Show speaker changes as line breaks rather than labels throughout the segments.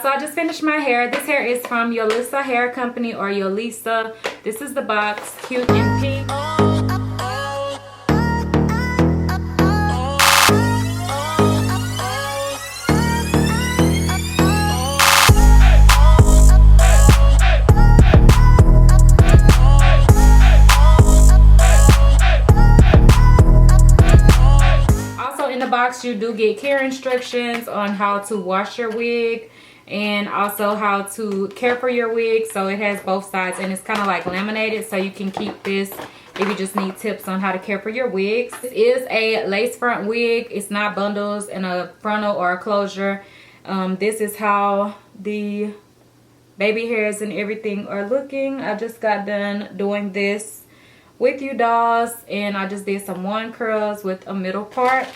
So I just finished my hair. This hair is from Yolissa Hair Company, or Yolissa. This is the box, cute and pink. Box, you do get care instructions on how to wash your wig and also how to care for your wig. So it has both sides, and it's kind of like laminated, so you can keep this if you just need tips on how to care for your wigs. This is a lace front wig. It's not bundles in a frontal or a closure. This is how the baby hairs and everything are looking. I just got done doing this with you dolls, and I just did some wand curls with a middle part.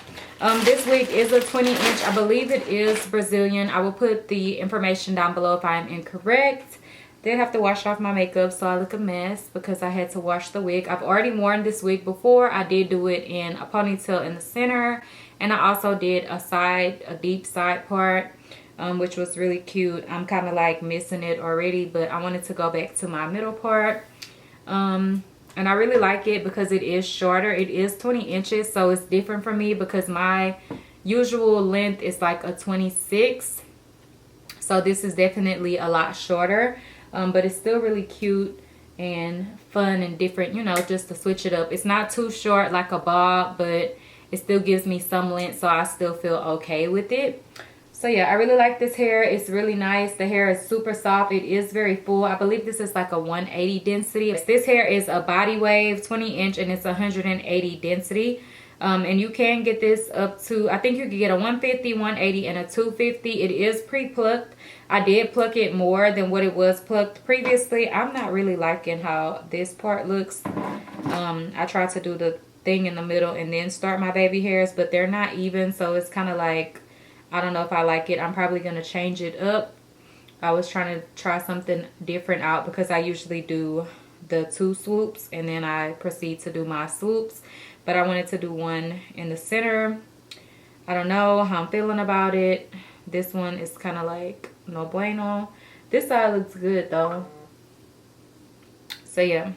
This wig is a 20-inch. I believe it is Brazilian. I will put the information down below if I am incorrect. Did have to wash off my makeup, so I look a mess because I had to wash the wig. I've already worn this wig before. I did do it in a ponytail in the center, and I also did a deep side part, which was really cute. I'm kind of like missing it already, but I wanted to go back to my middle part. And I really like it because it is shorter. It is 20 inches, so it's different for me because my usual length is like a 26. So this is definitely a lot shorter, but it's still really cute and fun and different, you know, just to switch it up. It's not too short like a bob, but it still gives me some length, so I still feel okay with it. So yeah, I really like this hair. It's really nice. The hair is super soft. It is very full. I believe this is like a 180 density. This hair is a body wave 20-inch, and it's 180 density. And you can get this up to, I think you can get a 150, 180, and a 250. It is pre-plucked. I did pluck it more than what it was plucked previously. I'm not really liking how this part looks. I tried to do the thing in the middle and then start my baby hairs, but they're not even, so it's kind of like, I don't know if I like it. I'm probably going to change it up. I was trying to try something different out because I usually do the 2 swoops and then I proceed to do my swoops. But I wanted to do one in the center. I don't know how I'm feeling about it. This one is kind of like no bueno. This side looks good though. So yeah.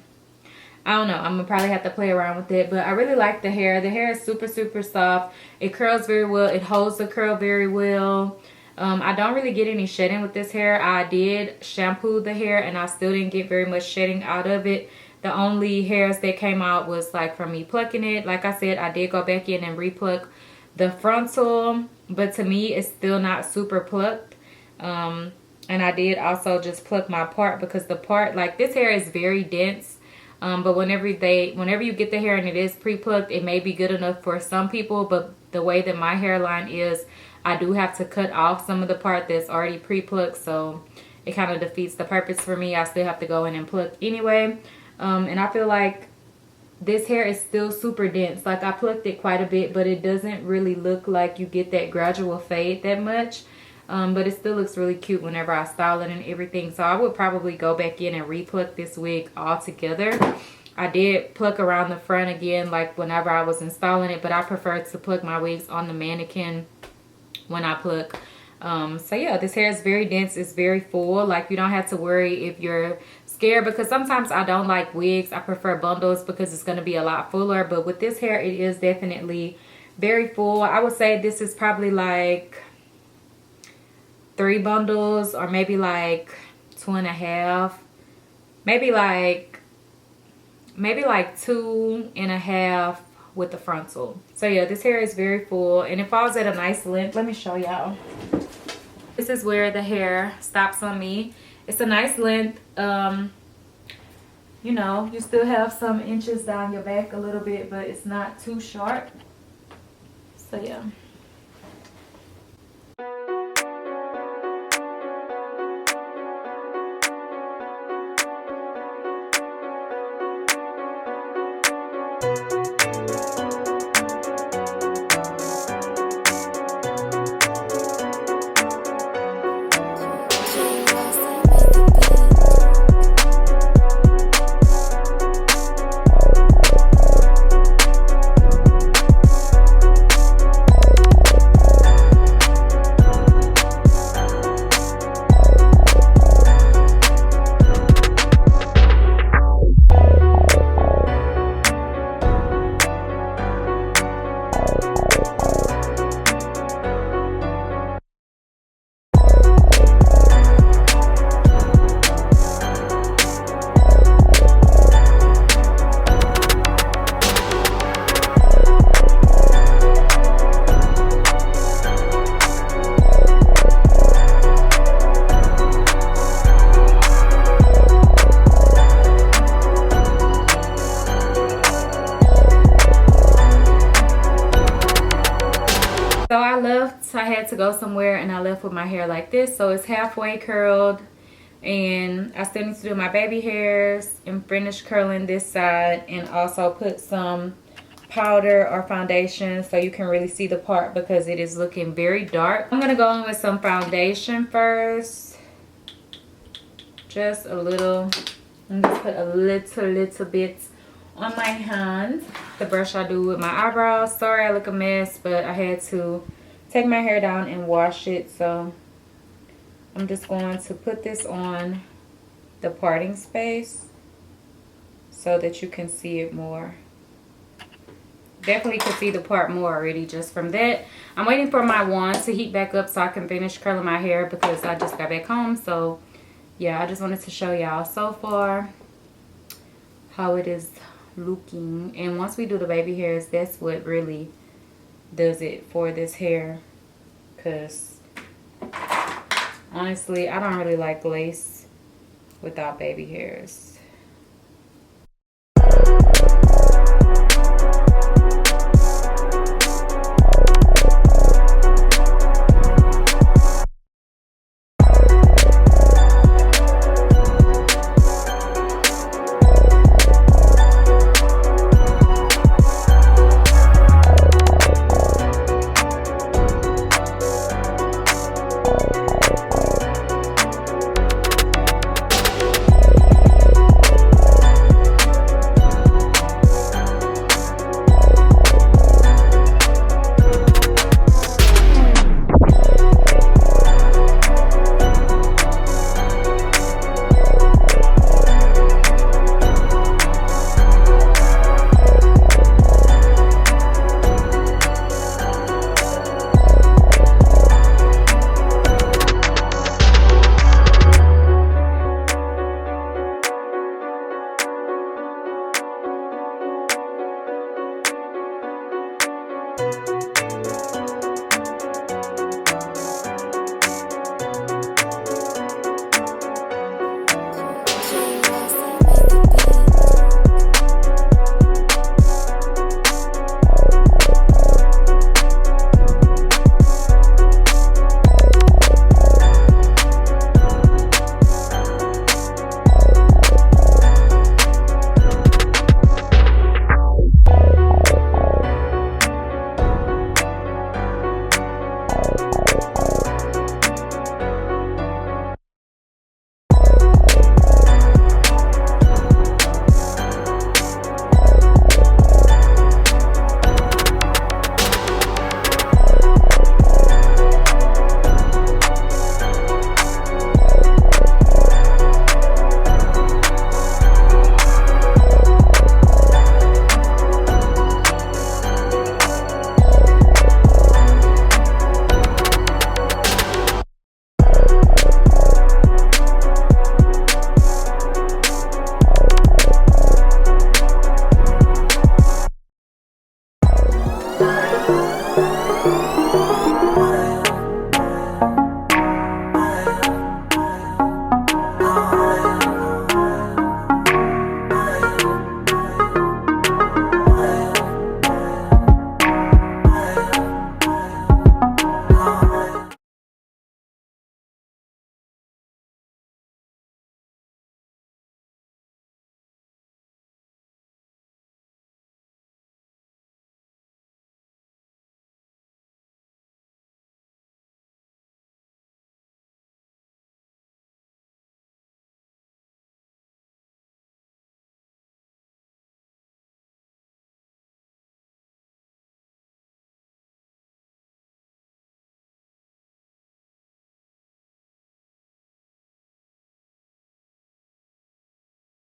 I don't know. I'm going to probably have to play around with it. But I really like the hair. The hair is super, super soft. It curls very well. It holds the curl very well. I don't really get any shedding with this hair. I did shampoo the hair, and I still didn't get very much shedding out of it. The only hairs that came out was like from me plucking it. Like I said, I did go back in and repluck the frontal. But to me, it's still not super plucked. And I did also just pluck my part because the part, like this hair is very dense. But whenever you get the hair and it is pre-plucked, it may be good enough for some people. But the way that my hairline is, I do have to cut off some of the part that's already pre-plucked. So it kind of defeats the purpose for me. I still have to go in and pluck anyway. And I feel like this hair is still super dense. Like I plucked it quite a bit, but it doesn't really look like you get that gradual fade that much. But it still looks really cute whenever I style it and everything. So I would probably go back in and repluck this wig all together. I did pluck around the front again, like whenever I was installing it. But I prefer to pluck my wigs on the mannequin when I pluck. So yeah, this hair is very dense. It's very full. Like you don't have to worry if you're scared. Because sometimes I don't like wigs. I prefer bundles because it's going to be a lot fuller. But with this hair, it is definitely very full. I would say this is probably like 3 bundles, or maybe like 2.5, maybe like 2.5 with the frontal. So yeah, this hair is very full and it falls at a nice length. Let me show y'all. This is where the hair stops on me. It's a nice length. You know, you still have some inches down your back a little bit, but it's not too short. So yeah. go somewhere and I left with my hair like this. So it's halfway curled. And I still need to do my baby hairs and finish curling this side. And also put some powder or foundation so you can really see the part because it is looking very dark. I'm going to go in with some foundation first. Just a little. I'm just put a little bit on my hand. The brush I do with my eyebrows. Sorry I look a mess, but I had to take my hair down and wash it. So I'm just going to put this on the parting space so that you can see it more. Definitely could see the part more already just from that. I'm waiting for my wand to heat back up so I can finish curling my hair because I just got back home. So yeah, I just wanted to show y'all so far how it is looking. And once we do the baby hairs, that's what really does it for this hair. Because honestly, I don't really like lace without baby hairs.